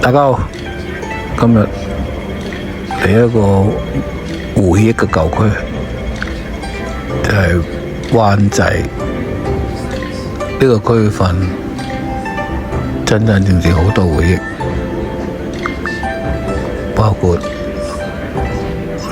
大家好，今日嚟一個回憶嘅舊區，就係灣仔呢個區份，真真正正好多回憶，包括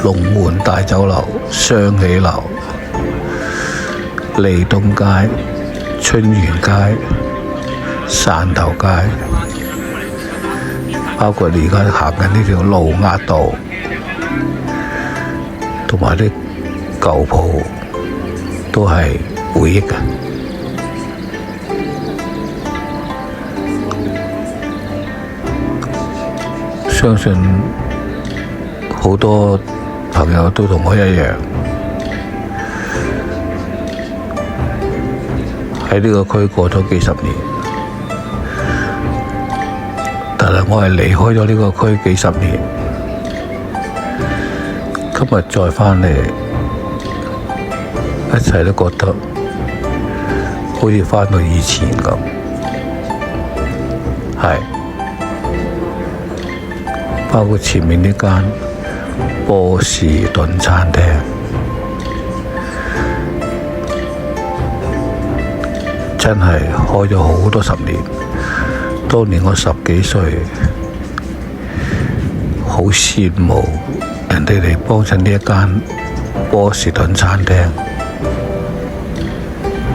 龍門大酒樓、雙喜樓、利東街、春園街、汕頭街，包括而家行緊呢條盧押道，同埋啲舊鋪都係回憶嘅。相信好多朋友都同我一樣，喺呢個區過咗幾十年，但係我係離開咗呢個區幾十年，今日再返嚟，一切都覺得好似返到以前咁，係包括前面呢間波士頓餐廳，真係開咗好多十年。當年我10幾歲，好羨慕人哋嚟幫襯呢一間波士頓餐廳，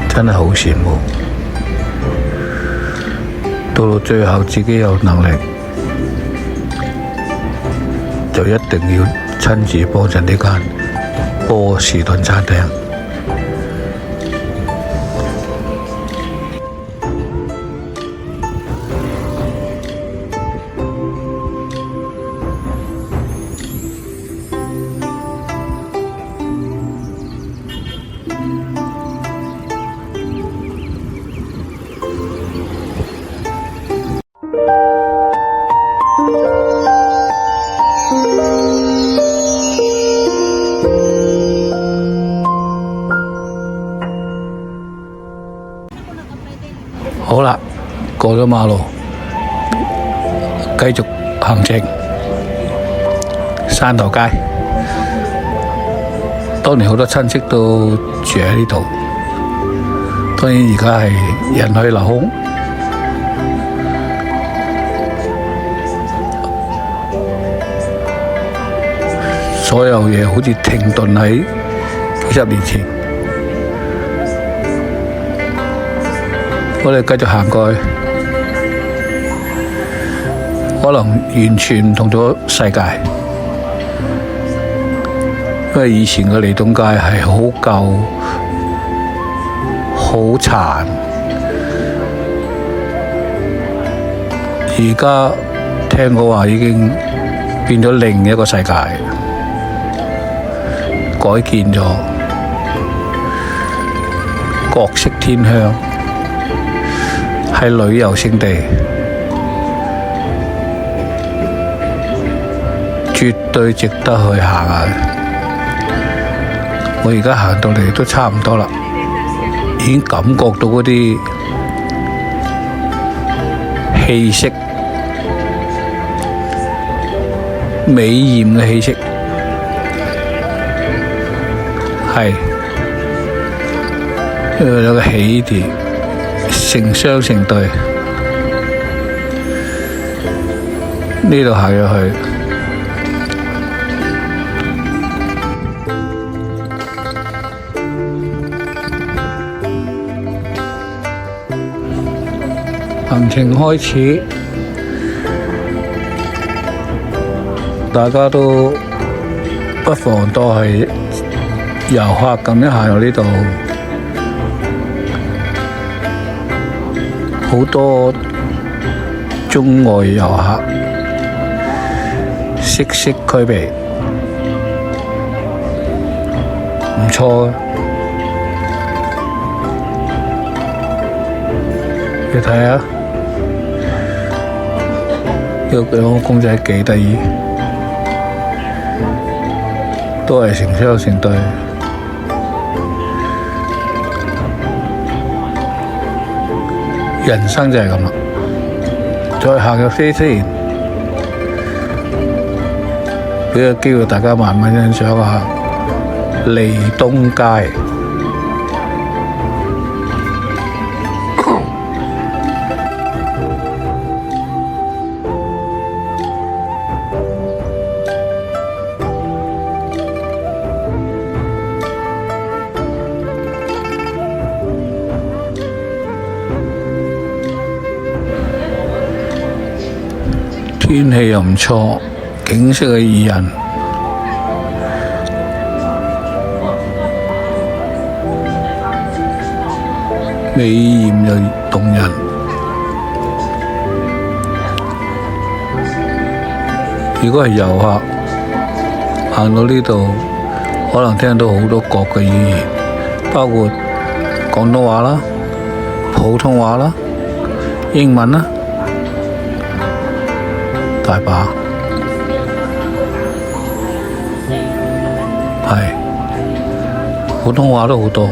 真係好羨慕。到最後自己有能力，就一定要親自幫襯呢間波士頓餐廳。好啦，過咗馬路，繼續行程。汕頭街，當年好多親戚都住喺呢度，當然而家係人去樓空。所有嘢好似停頓喺幾十年前。我哋繼續行過去，可能完全唔同咗世界，因為以前嘅利東街係好舊、好殘，而家聽講話已經變咗另一個世界，改建咗，各色天香。係旅遊勝地，絕對值得去行下。我而家行到嚟都差唔多啦，已經感覺到嗰啲氣息，美豔嘅氣息，係因為有個起點。成雙成對，呢度行入去，行程開始，大家都不妨當係遊客咁樣行入呢度。好多中外遊客息息俱備，唔錯。你睇下，呢個公仔幾得意，都係成雙成對。人生就係咁啦，再行入些先，俾個機會大家慢慢欣賞下利東街。天氣又唔錯，景色嘅宜人，美豔又動人。如果係遊客行到呢度，可能聽到好多國嘅語言，包括廣東話啦、普通話啦、英文啦。大把，係普通話都好多。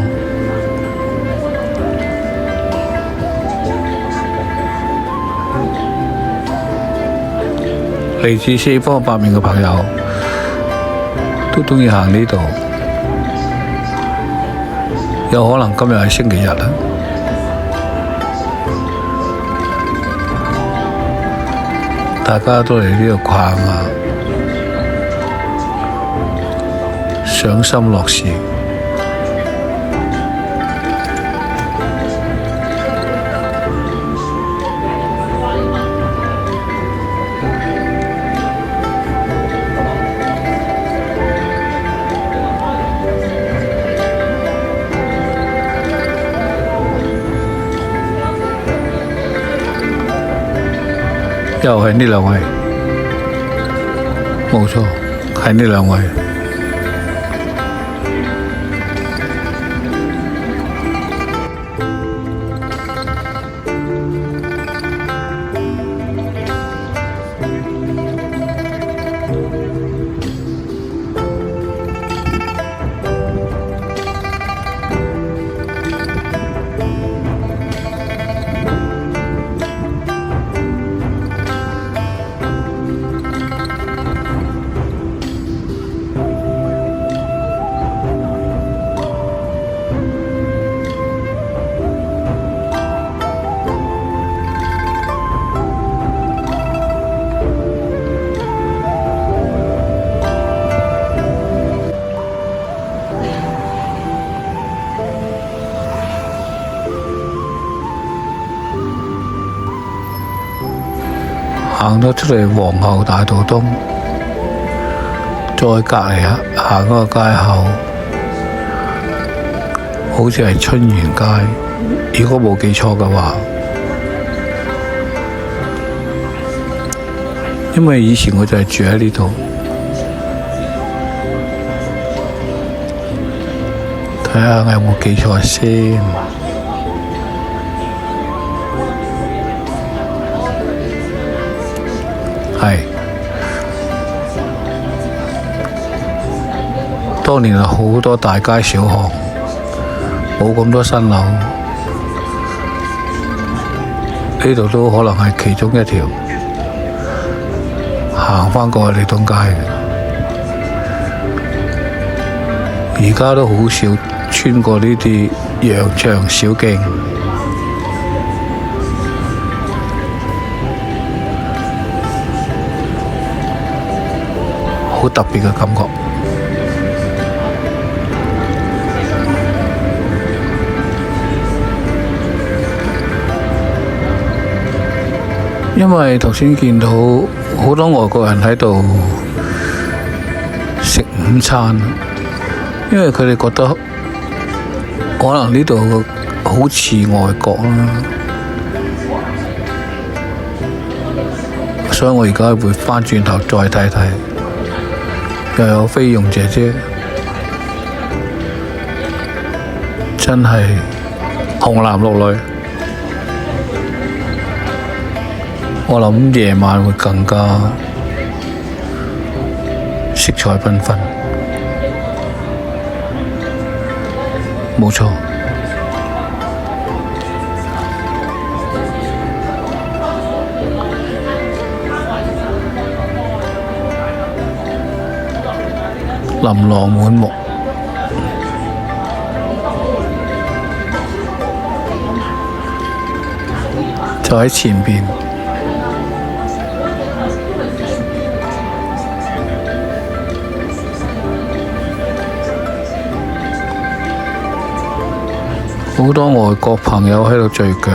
嚟自四方八面嘅朋友都鍾意行呢度，有可能今日係星期日啦。大家都嚟呢度逛下，賞心樂事。又係呢兩位，冇錯，係呢兩位。行咗出嚟皇后大道東，再隔離行嗰個街口，好似係春園街，如果冇記錯嘅話。因為以前我就係住喺呢度，睇下有冇記錯先。係，當年有好多大街小巷，冇咁多新樓，呢度都可能係其中一條行返過去利東街嘅。而家都好少穿過呢啲羊腸小徑。好特別嘅感覺，因為頭先見到好多外國人喺度食午餐，因為佢哋覺得可能呢度好似外國啦，所以我而家會返轉頭再睇睇。又有菲傭姐姐，真係紅男綠女。我諗夜晚會更加色彩繽紛，冇錯。琳琅滿目。就喺前邊，好多外國朋友喺度聚腳。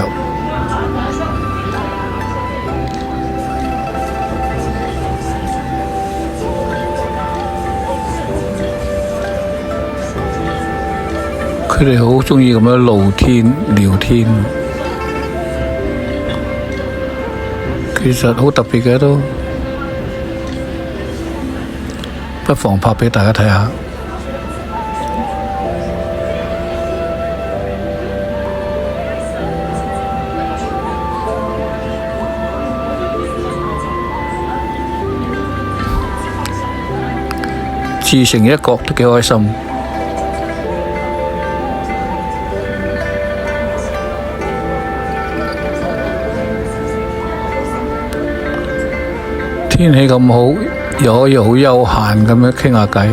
佢哋好鍾意咁樣露天聊天，其實好特別嘅都，不妨拍俾大家睇下。自成一角都幾開心。天氣咁好，又可以好悠閒咁樣傾下偈，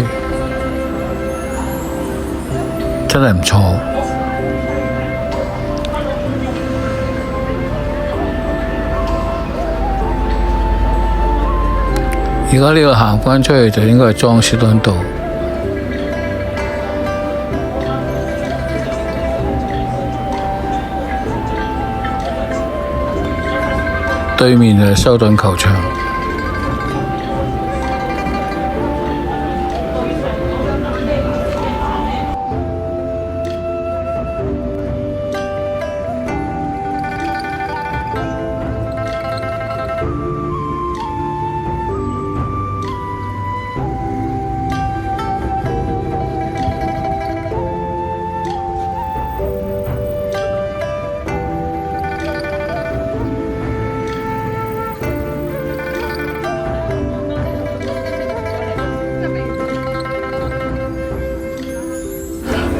真係唔錯。而家呢個行返出去就應該係莊士敦道，對面就係修頓球場。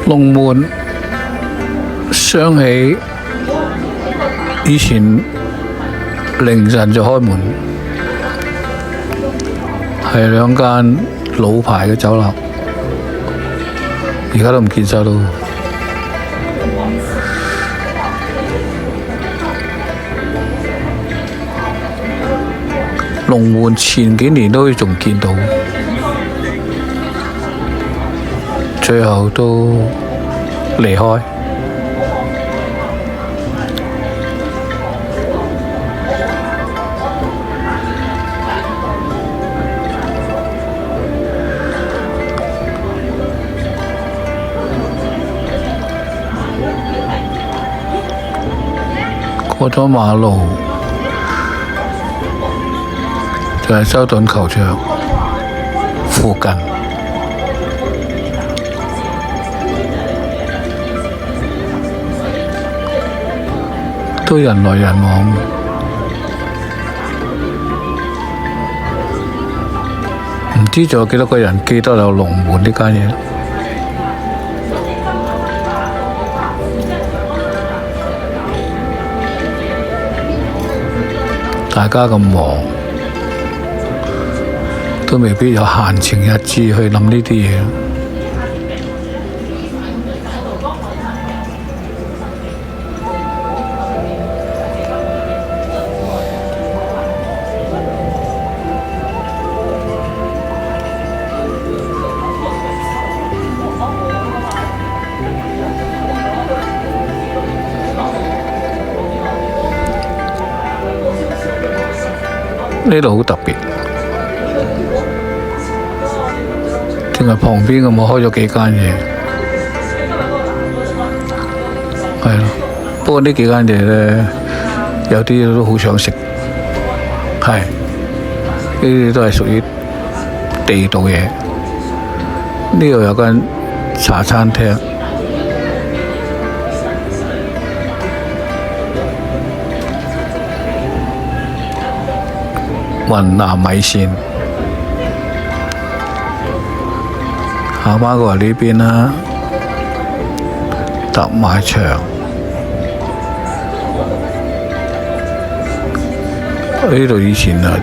龍門想起以前凌晨就開門，係兩間老牌嘅酒樓，而家都唔見晒咯。龍門前幾年都仲見到，最後都離開。過咗馬路就係修頓球場附近。都人來人往，唔知仲有幾多個人記得有龍門呢間嘢。大家咁忙，都未必有閒情逸致去諗呢啲嘢。呢度好特別，淨係旁邊咁我開咗幾間嘢，係咯。不過呢幾間嘢呢，有啲都好想食，係呢啲都係屬於地道嘢。呢度有間茶餐廳。雲南米線，行返過嚟呢邊啦，特賣場，呢度以前啊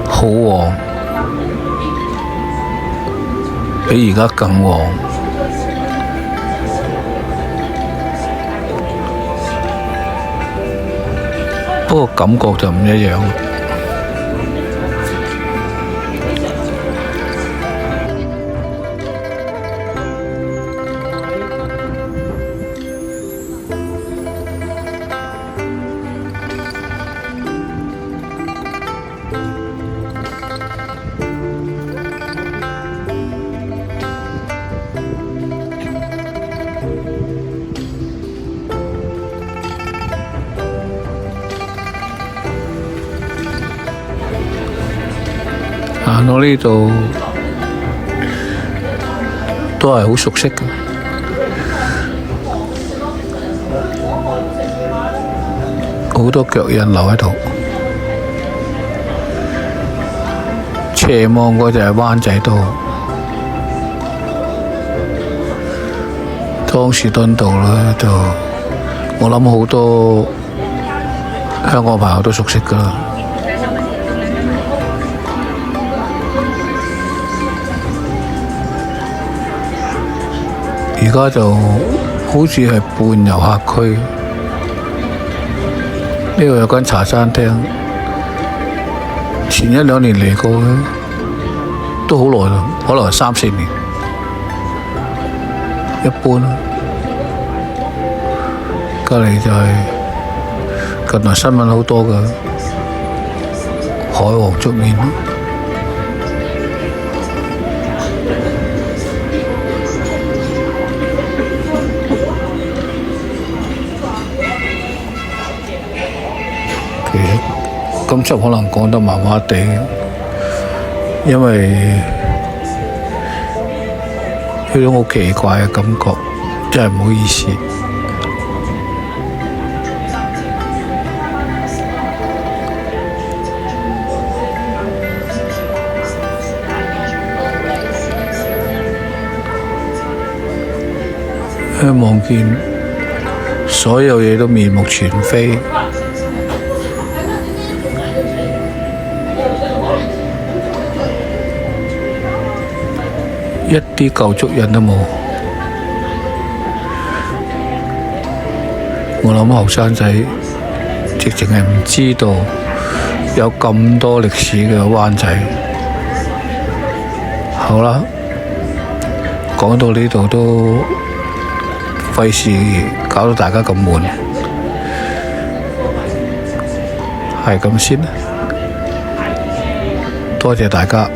好旺，比而家更旺，不過感覺就唔一樣。行到呢度都係好熟悉嘅，好多腳印留喺度。斜望嗰就係灣仔道、湯士頓道啦，就我諗好多香港朋友都熟悉㗎啦。而家就好似係半遊客區，呢度有間茶餐廳，前1-2年嚟過嘅，都好耐啦，可能係3-4年，一般。隔離就係近來新聞好多嘅海皇粥麵。今集可能講得麻麻地，因為有種好奇怪嘅感覺，真係唔好意思。望見所有嘢都面目全非。一啲舊足印都冇，我諗後生仔直情係唔知道有咁多歷史嘅灣仔。好啦，講到呢度都費事搞到大家咁悶，係咁先啦，多謝大家。